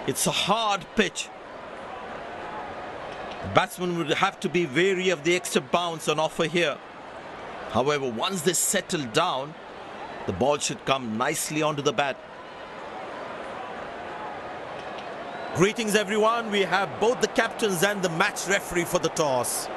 It's a hard pitch. The batsman would have to be wary of the extra bounce on offer here. However, once they settle down, the ball should come nicely onto the bat. Greetings everyone, we have both the captains and the match referee for the toss.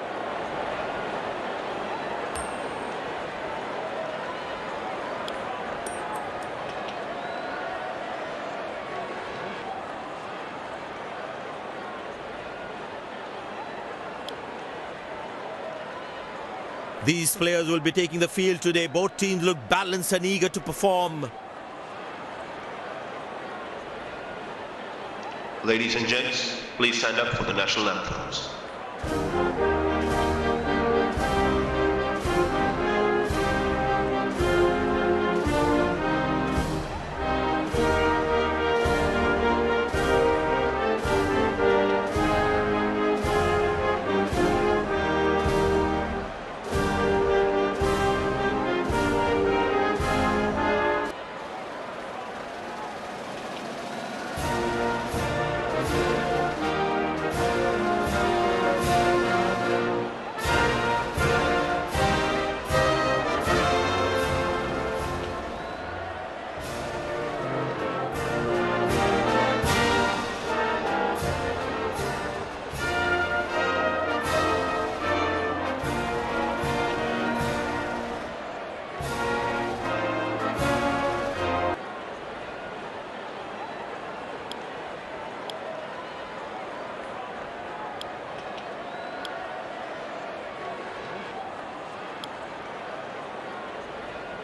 These players will be taking the field today. Both teams look balanced and eager to perform. Ladies and gents, please stand up for the national anthems.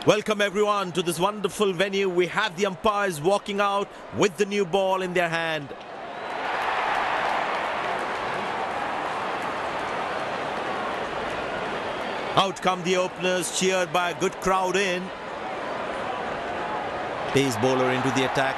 Welcome everyone to this wonderful venue. We have the umpires walking out with the new ball in their hand. Out come the openers, cheered by a good crowd in. Pace bowler into the attack.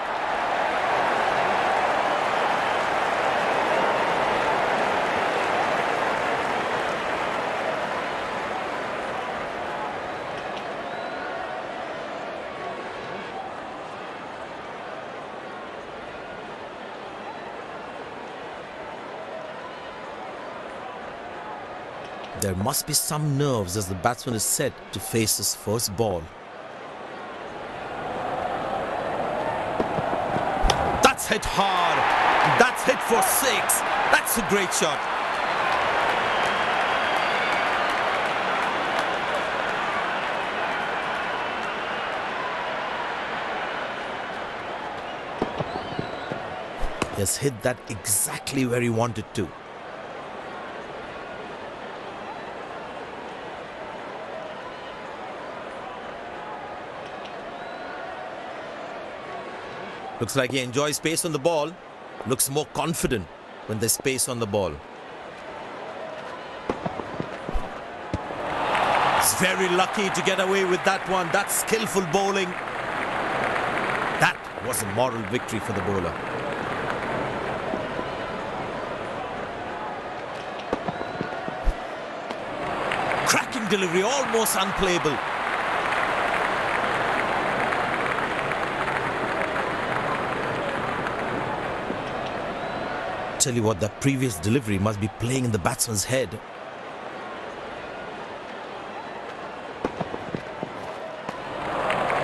There must be some nerves as the batsman is set to face his first ball. That's hit hard. That's hit for 6. That's a great shot. He has hit that exactly where he wanted to. Looks like he enjoys space on the ball. Looks more confident when there's space on the ball. He's very lucky to get away with that one. That's skillful bowling. That was a moral victory for the bowler. Cracking delivery, almost unplayable. Tell you what, that previous delivery must be playing in the batsman's head.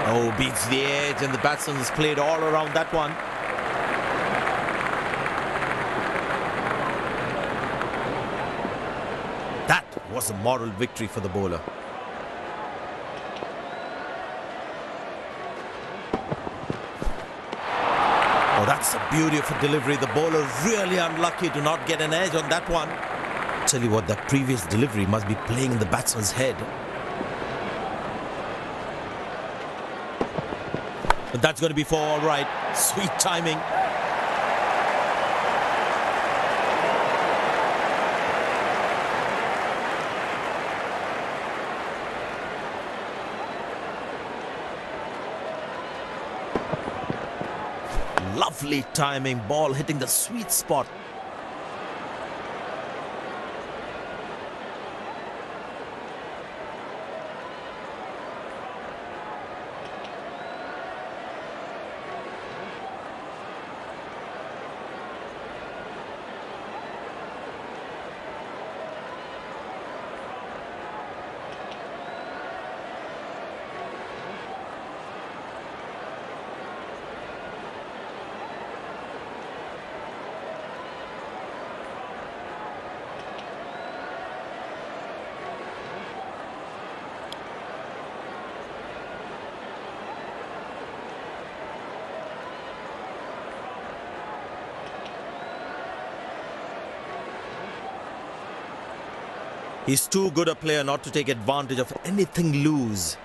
Oh, beats the edge and the batsman has played all around that one. That was a moral victory for the bowler. Oh, that's the beauty of a delivery. The bowler really unlucky to not get an edge on that one. Tell you what, that previous delivery must be playing in the batsman's head. But that's going to be for all right. Sweet timing. Lovely timing, ball hitting the sweet spot. He's too good a player not to take advantage of anything loose.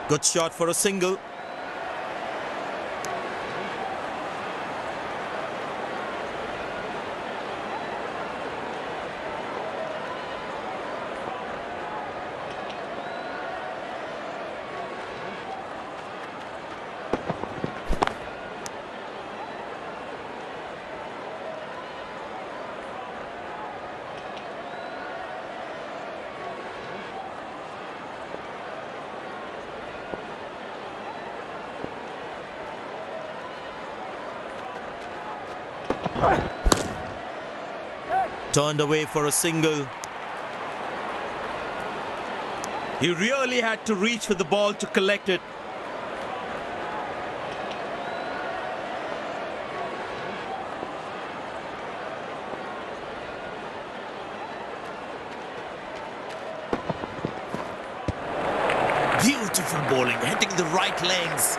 Good shot for a single. Turned away for a single. He really had to reach for the ball to collect it. Beautiful bowling, hitting the right lanes.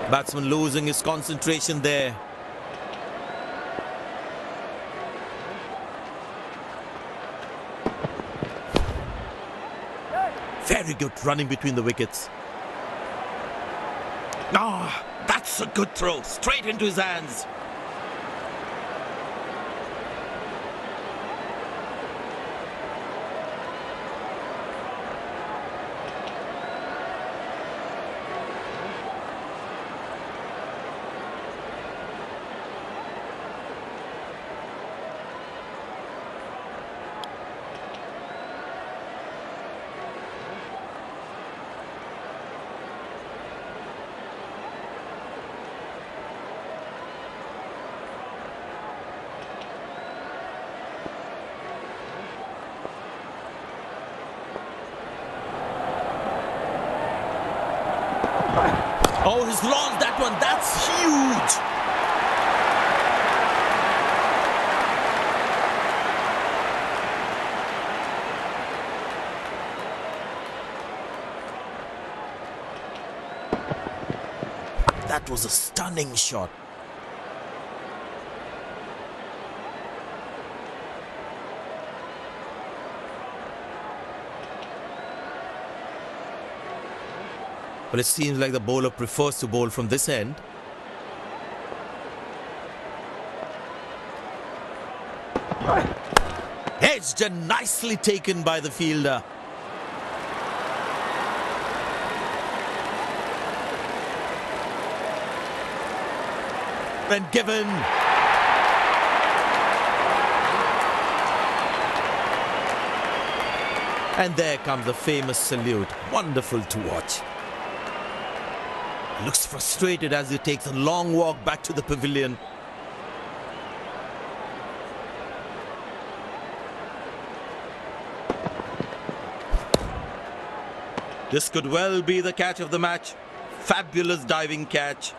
Batsman losing his concentration there. Very good running between the wickets. Ah, that's a good throw, straight into his hands. Oh, he's launched that one. That's huge. That was a stunning shot. But it seems like the bowler prefers to bowl from this end. Edged and nicely taken by the fielder. And given. And there comes the famous salute. Wonderful to watch. Looks frustrated as he takes a long walk back to the pavilion. This could well be the catch of the match. Fabulous diving catch.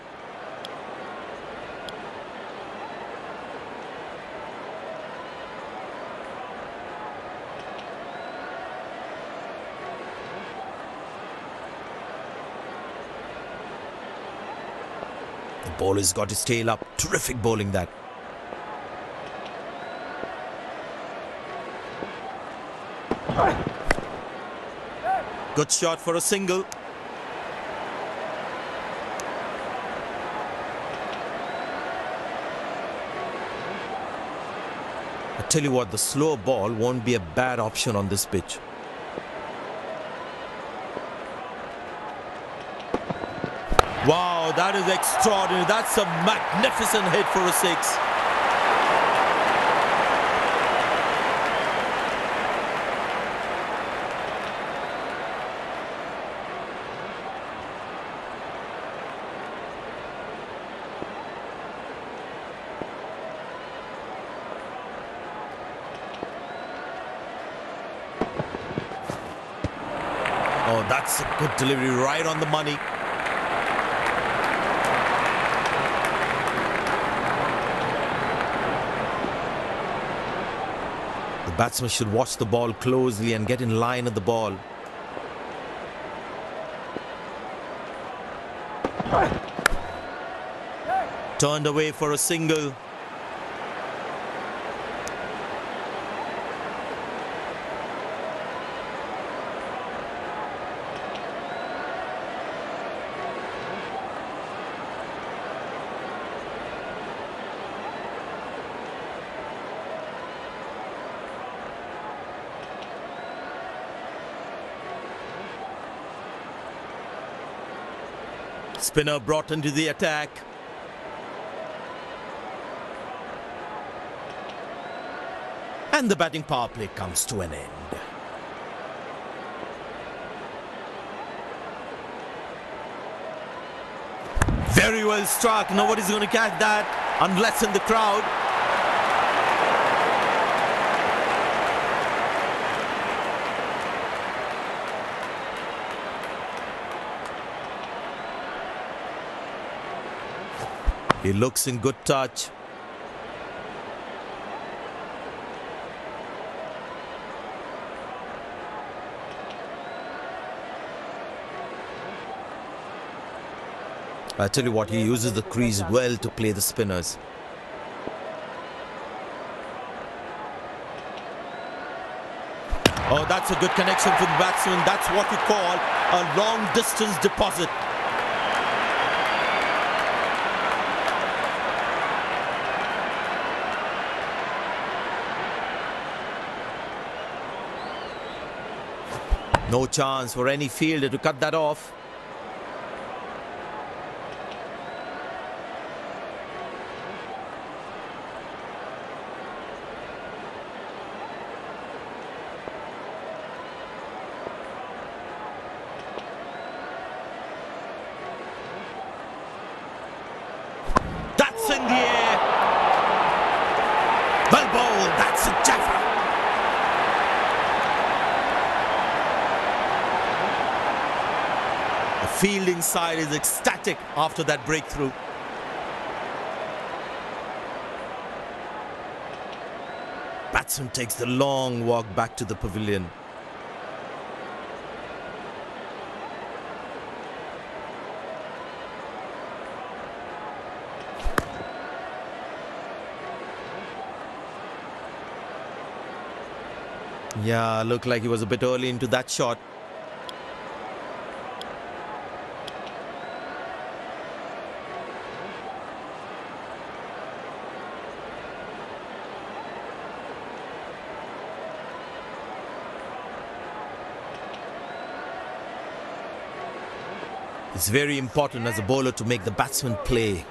The bowler's got his tail up. Terrific bowling that. Good shot for a single. I tell you what, the slow ball won't be a bad option on this pitch. Wow, that is extraordinary. That's a magnificent hit for a six. Oh, that's a good delivery, right on the money. The batsman should watch the ball closely and get in line at the ball. Turned away for a single. Spinner brought into the attack. And the batting power play comes to an end. Very well struck. Nobody's going to catch that unless in the crowd. He looks in good touch. I tell you what, he uses the crease well to play the spinners. Oh, that's a good connection for the batsman. That's what you call a long distance deposit. No chance for any fielder to cut that off. That's in the air. Well bowled. That's a jaffa. Fielding side is ecstatic after that breakthrough. Batsman takes the long walk back to the pavilion. Yeah, looked like he was a bit early into that shot. It's very important as a bowler to make the batsman play.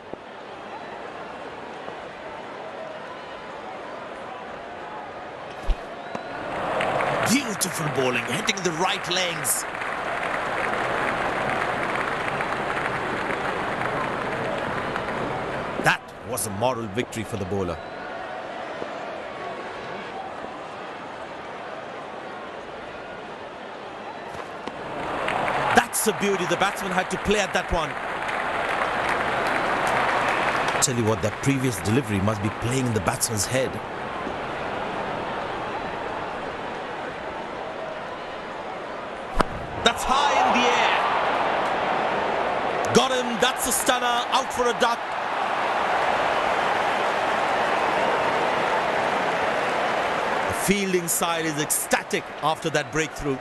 Beautiful bowling, hitting the right legs. That was a moral victory for the bowler. That's a beauty. The batsman had to play at that one. Tell you what, that previous delivery must be playing in the batsman's head. That's high in the air. Got him. That's a stunner. Out for a duck. The fielding side is ecstatic after that breakthrough.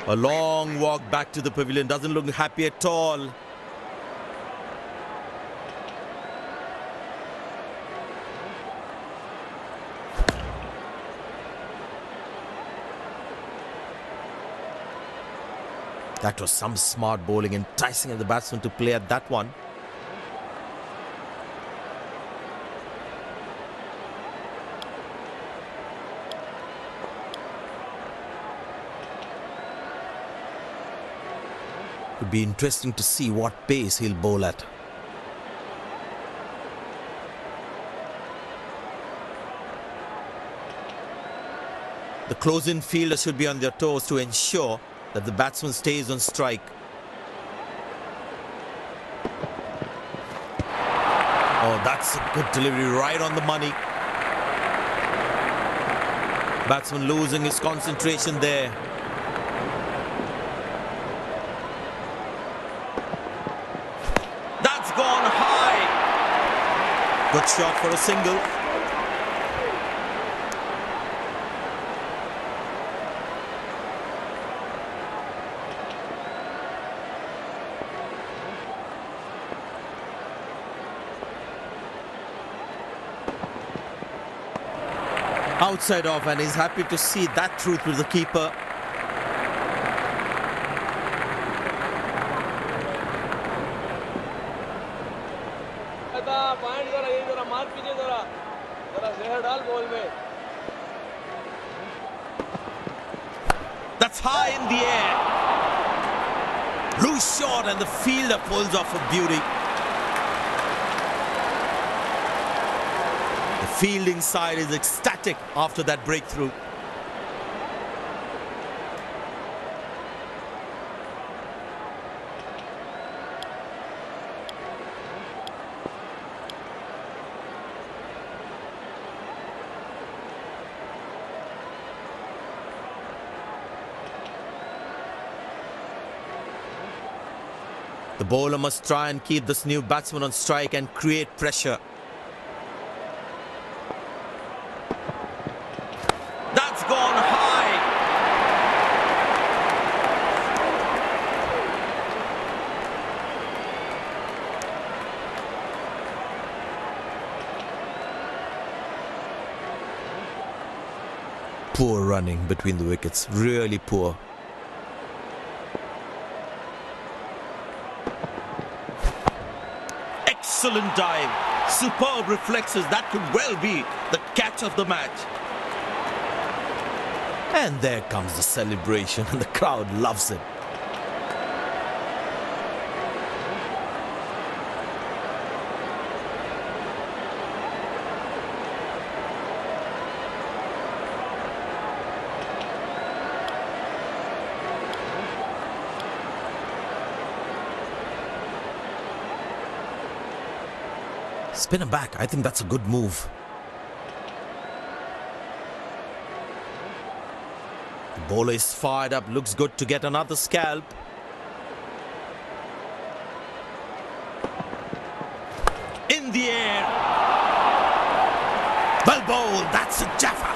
A long walk back to the pavilion. Doesn't look happy at all. That was some smart bowling, enticing the batsman to play at that one. Would be interesting to see what pace he'll bowl at. The close-in fielder should be on their toes to ensure that the batsman stays on strike. Oh, that's a good delivery, right on the money. Batsman losing his concentration there. That's gone high. Good shot for a single. Outside off, and he's happy to see that through to the keeper. That's high in the air. Loose shot, and the fielder pulls off a beauty. The fielding side is ecstatic after that breakthrough. The bowler must try and keep this new batsman on strike and create pressure. That's gone high. Poor running between the wickets, really poor. Excellent dive, superb reflexes. That could well be the catch of the match. And there comes the celebration, and the crowd loves it. Spinner back, I think that's a good move. The bowler is fired up, looks good to get another scalp. In the air. Well bowled, that's a jaffa.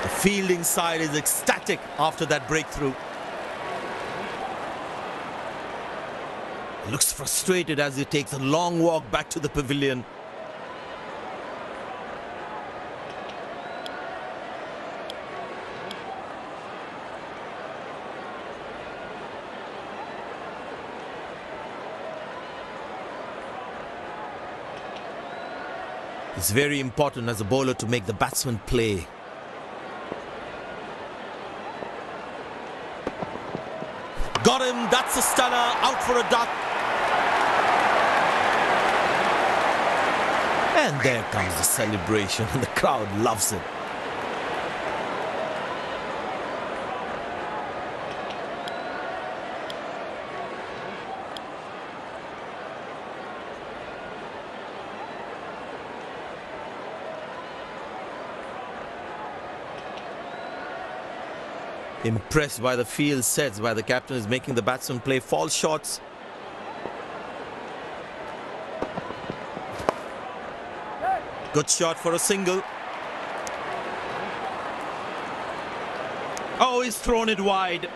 The fielding side is ecstatic after that breakthrough. Looks frustrated as he takes a long walk back to the pavilion. It's very important as a bowler to make the batsman play. Got him, that's a stunner, out for a duck. And there comes the celebration, and the crowd loves it. Impressed by the field sets by the captain is making the batsman play false shots. Good shot for a single. Oh, he's thrown it wide.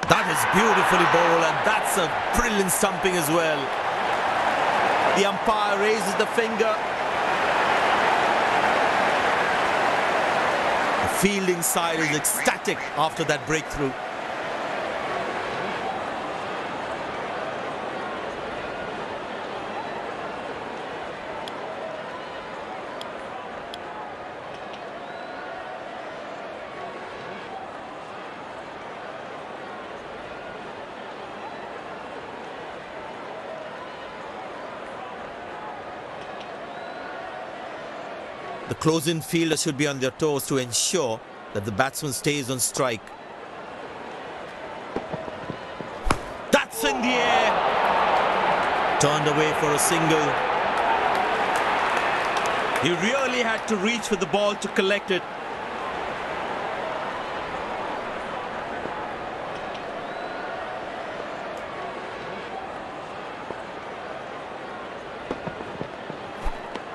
That is beautifully bowled, and that's a brilliant stumping as well. The umpire raises the finger. The fielding side is ecstatic after that breakthrough. The close-in fielder should be on their toes to ensure that the batsman stays on strike. That's in the air. Turned away for a single. He really had to reach for the ball to collect it.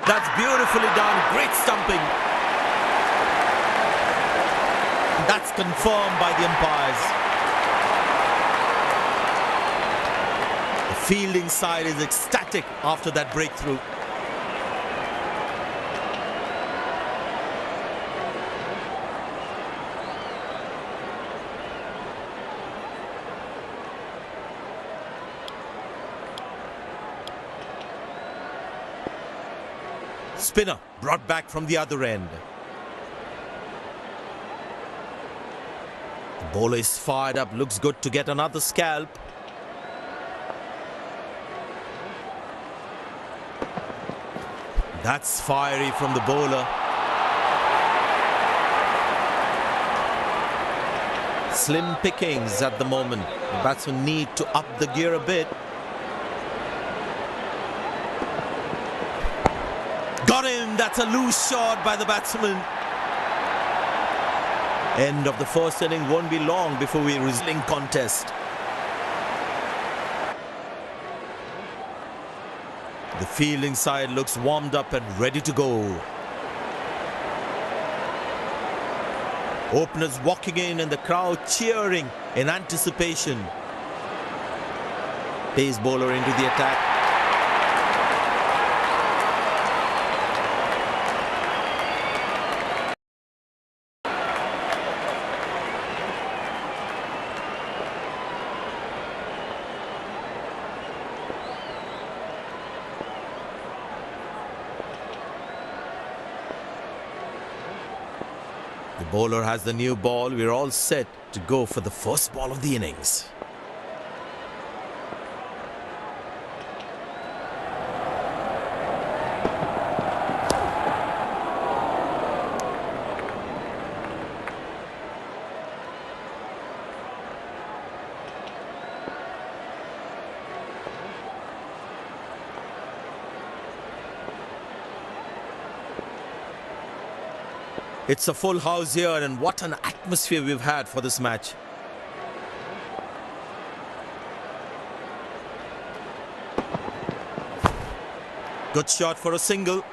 That's beautifully done. Great stumping. That's confirmed by the umpires. The fielding side is ecstatic after that breakthrough. Spinner brought back from the other end. The bowler is fired up, looks good to get another scalp. That's fiery from the bowler. Slim pickings at the moment. The batsmen need to up the gear a bit. Got him! That's a loose shot by the batsman. End of the first inning won't be long before we resume contest. The fielding side looks warmed up and ready to go. Openers walking in and the crowd cheering in anticipation. Pace bowler into the attack. The bowler has the new ball. We're all set to go for the first ball of the innings. It's a full house here, and what an atmosphere we've had for this match. Good shot for a single.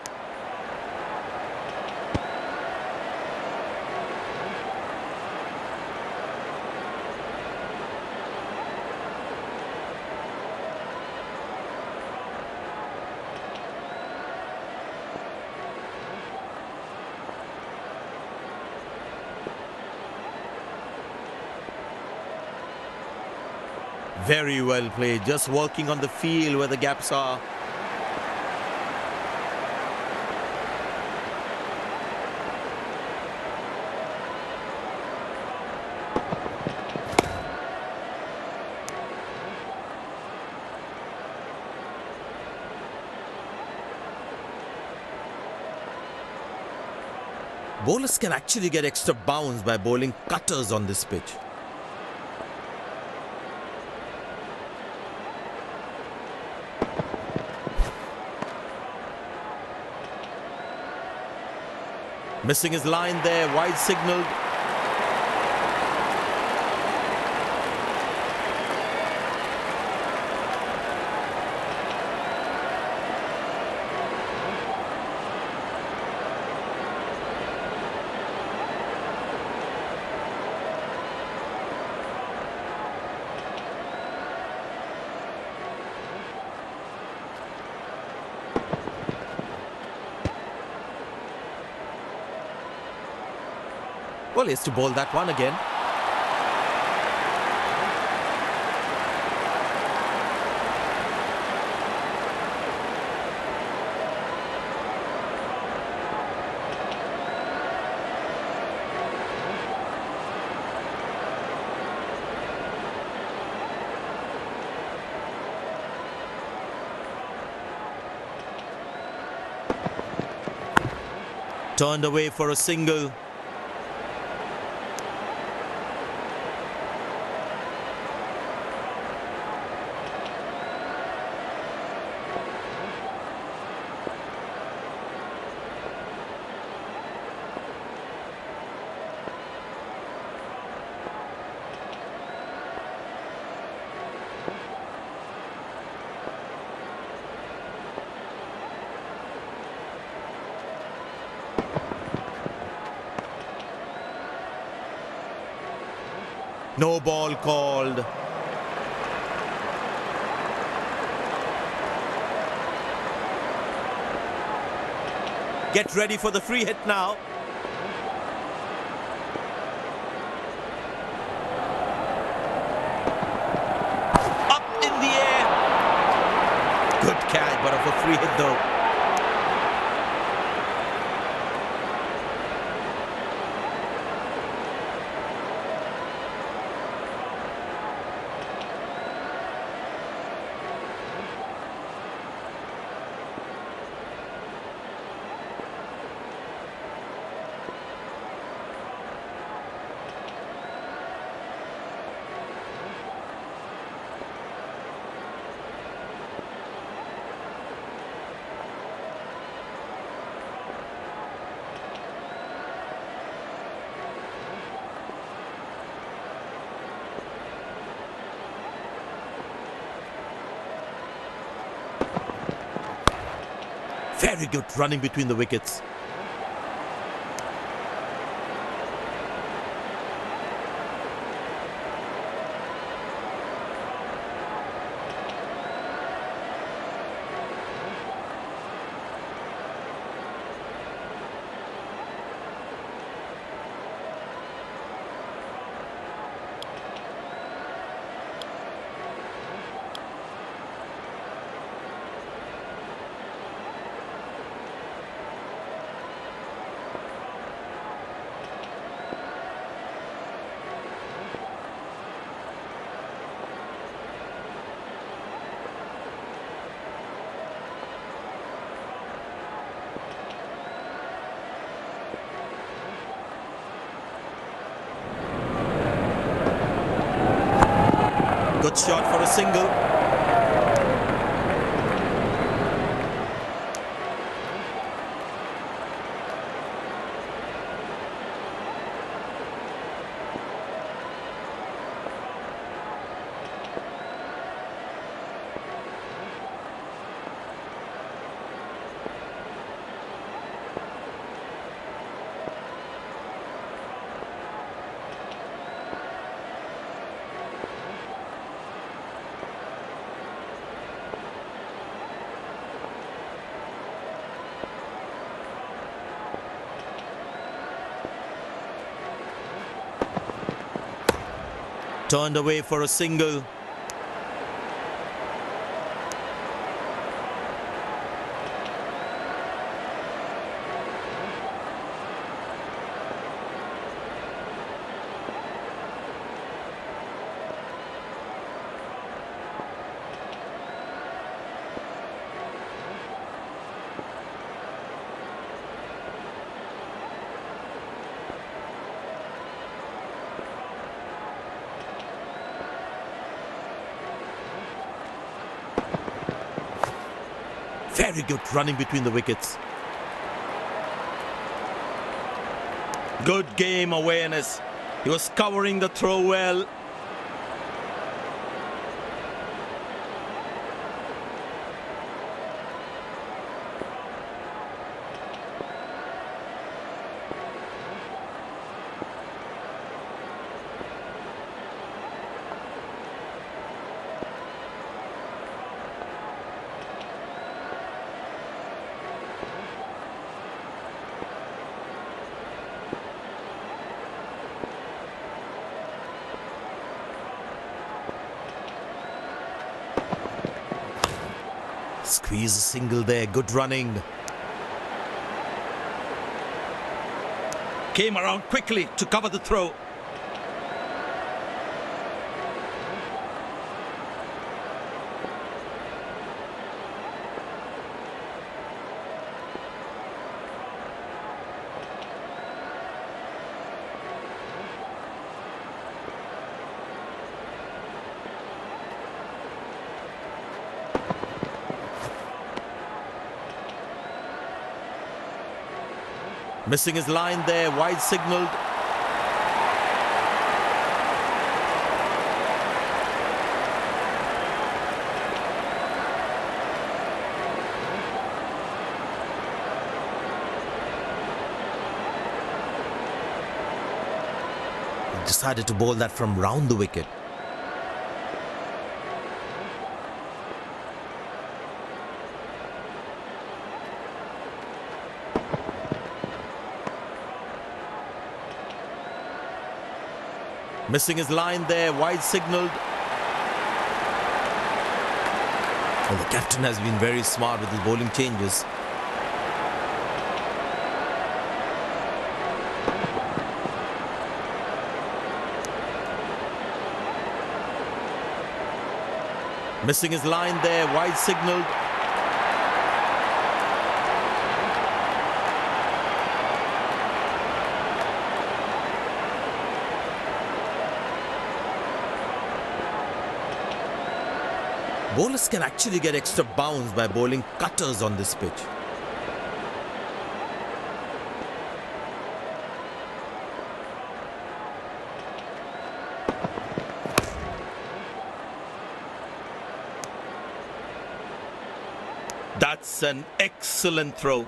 Very well played, just working on the field where the gaps are. Bowlers can actually get extra bounce by bowling cutters on this pitch. Missing his line there, wide signaled. Well, he has to bowl that one again. Turned away for a single. No ball called. Get ready for the free hit now. Up in the air. Good catch, but of a free hit though. Very good running between the wickets. Good shot for a single. Turned away for a single. Very good running between the wickets. Good game awareness. He was covering the throw well. Squeeze a single there, good running. Came around quickly to cover the throw. Missing his line there, wide signalled. He decided to bowl that from round the wicket. Missing his line there, wide signalled. Well, the captain has been very smart with his bowling changes. Missing his line there, wide signalled. Bowlers can actually get extra bounce by bowling cutters on this pitch. That's an excellent throw.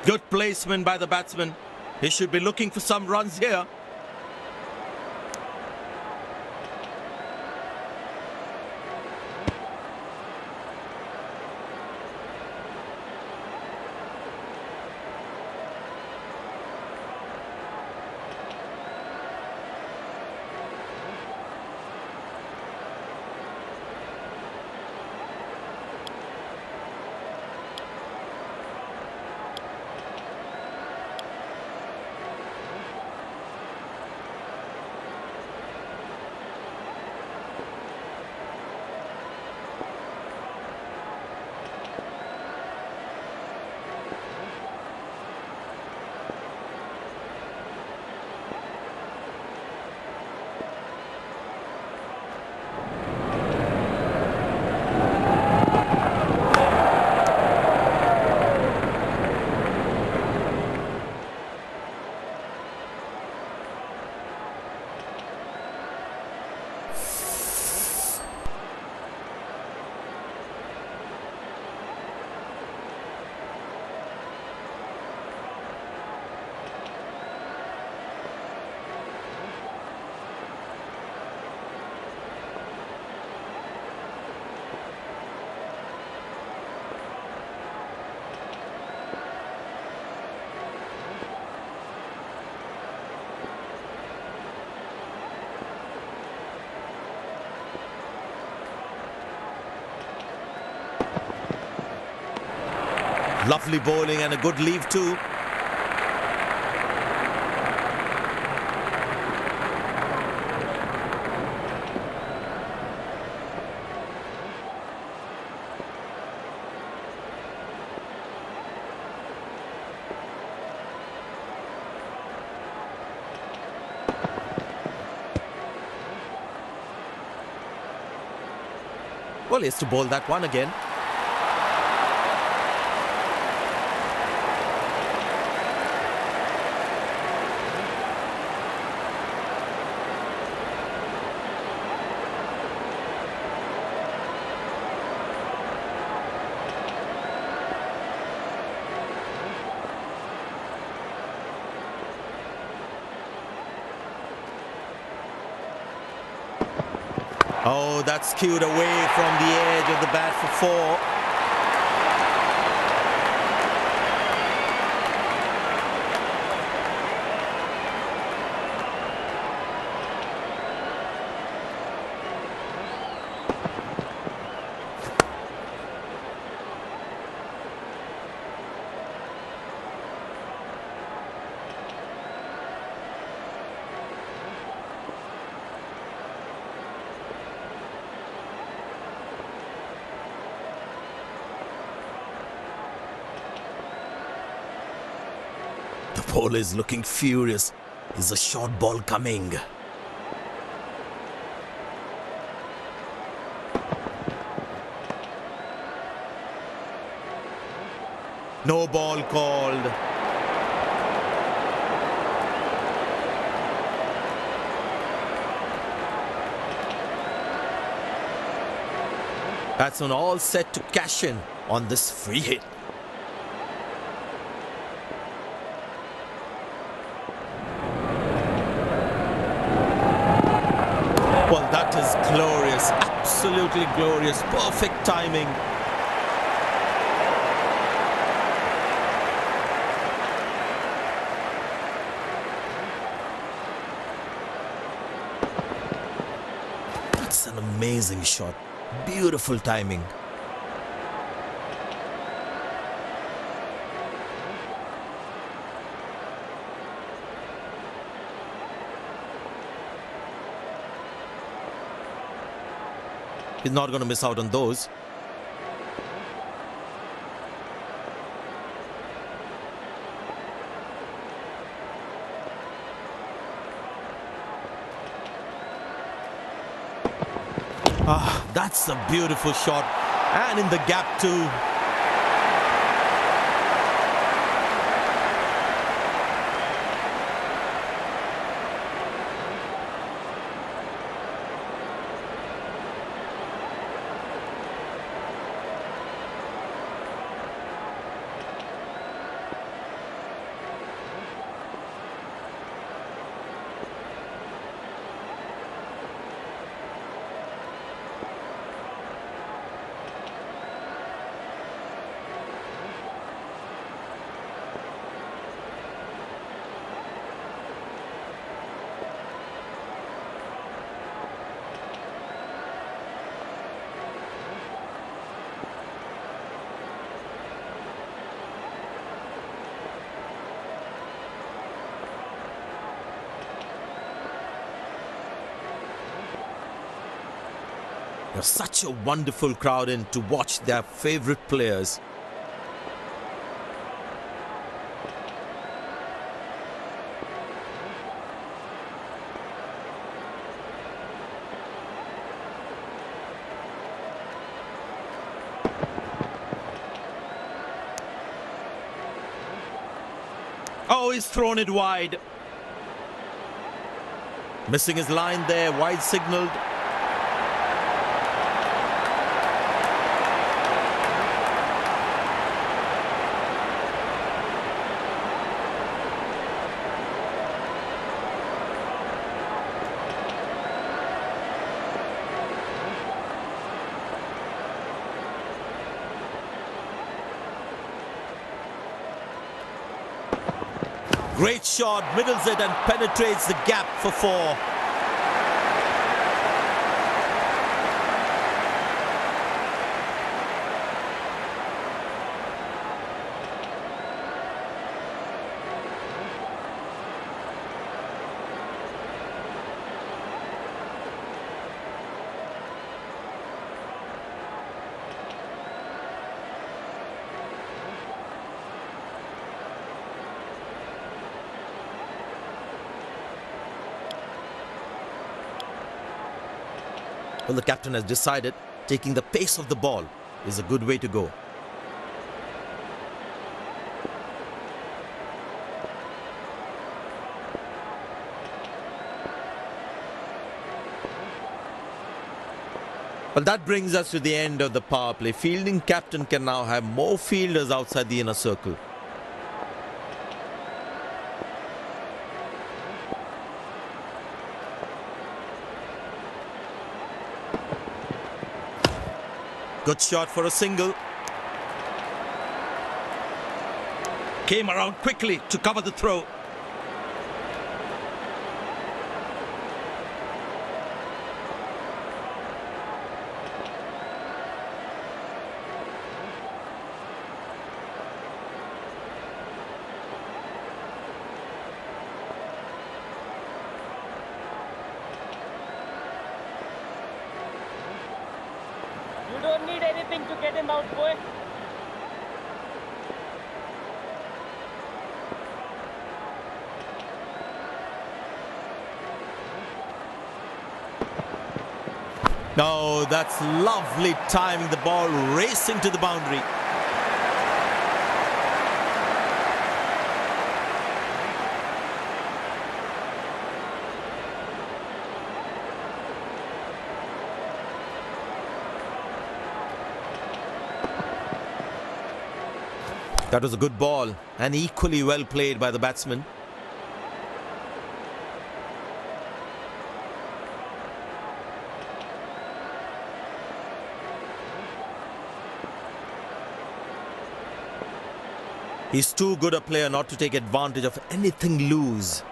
Good placement by the batsman. He should be looking for some runs here. Lovely bowling and a good leave too. Well, he has to bowl that one again. Oh, that's skewed away from the edge of the bat for four. The bowler is looking furious. Is a short ball coming? No ball called. Batsman all set to cash in on this free hit. Well, that is glorious, absolutely glorious, perfect timing. That's an amazing shot, beautiful timing. He's not going to miss out on those. Ah, that's a beautiful shot. And in the gap too. There's such a wonderful crowd in to watch their favorite players. Oh, he's thrown it wide. Missing his line there, wide signalled. Great shot, middles it and penetrates the gap for four. Well, the captain has decided taking the pace of the ball is a good way to go. Well, that brings us to the end of the power play. Fielding captain can now have more fielders outside the inner circle. Good shot for a single. Came around quickly to cover the throw. You don't need anything to get him out, boy. Oh, that's lovely timing. The ball racing to the boundary. That was a good ball and equally well played by the batsman. He's too good a player not to take advantage of anything loose.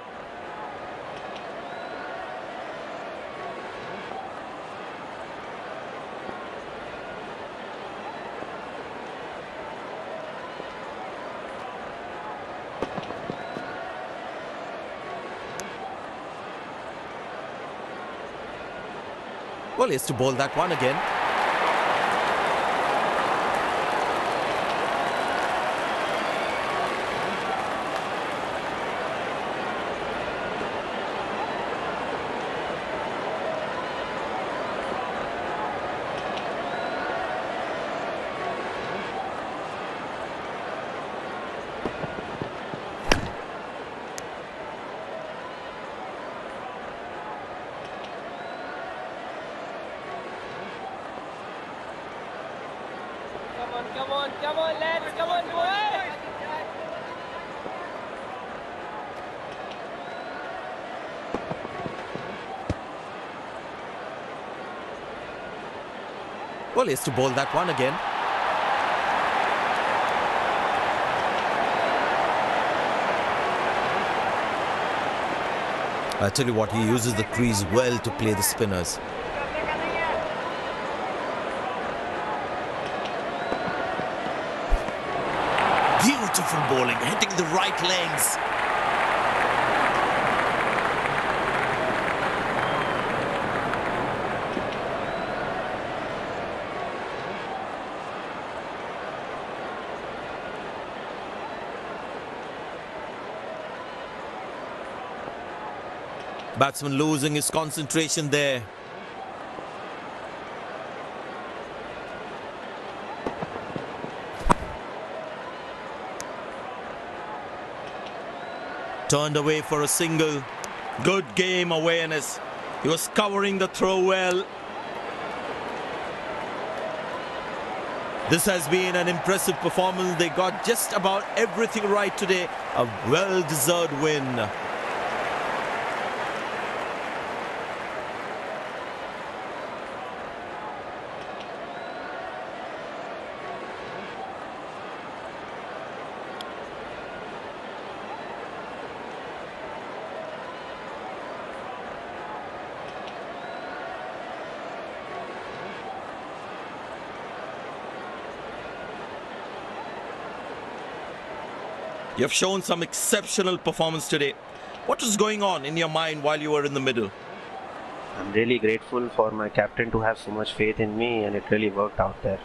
Well, he has to bowl that one again. Come on, lads, come on, boys! Well, he has to bowl that one again. I tell you what, he uses the crease well to play the spinners. Beautiful bowling, hitting the right legs. Batsman losing his concentration there. Turned away for a single. Good game awareness. He was covering the throw well. This has been an impressive performance. They got just about everything right today. A well-deserved win. You have shown some exceptional performance today. What was going on in your mind while you were in the middle? I'm really grateful for my captain to have so much faith in me, and it really worked out there.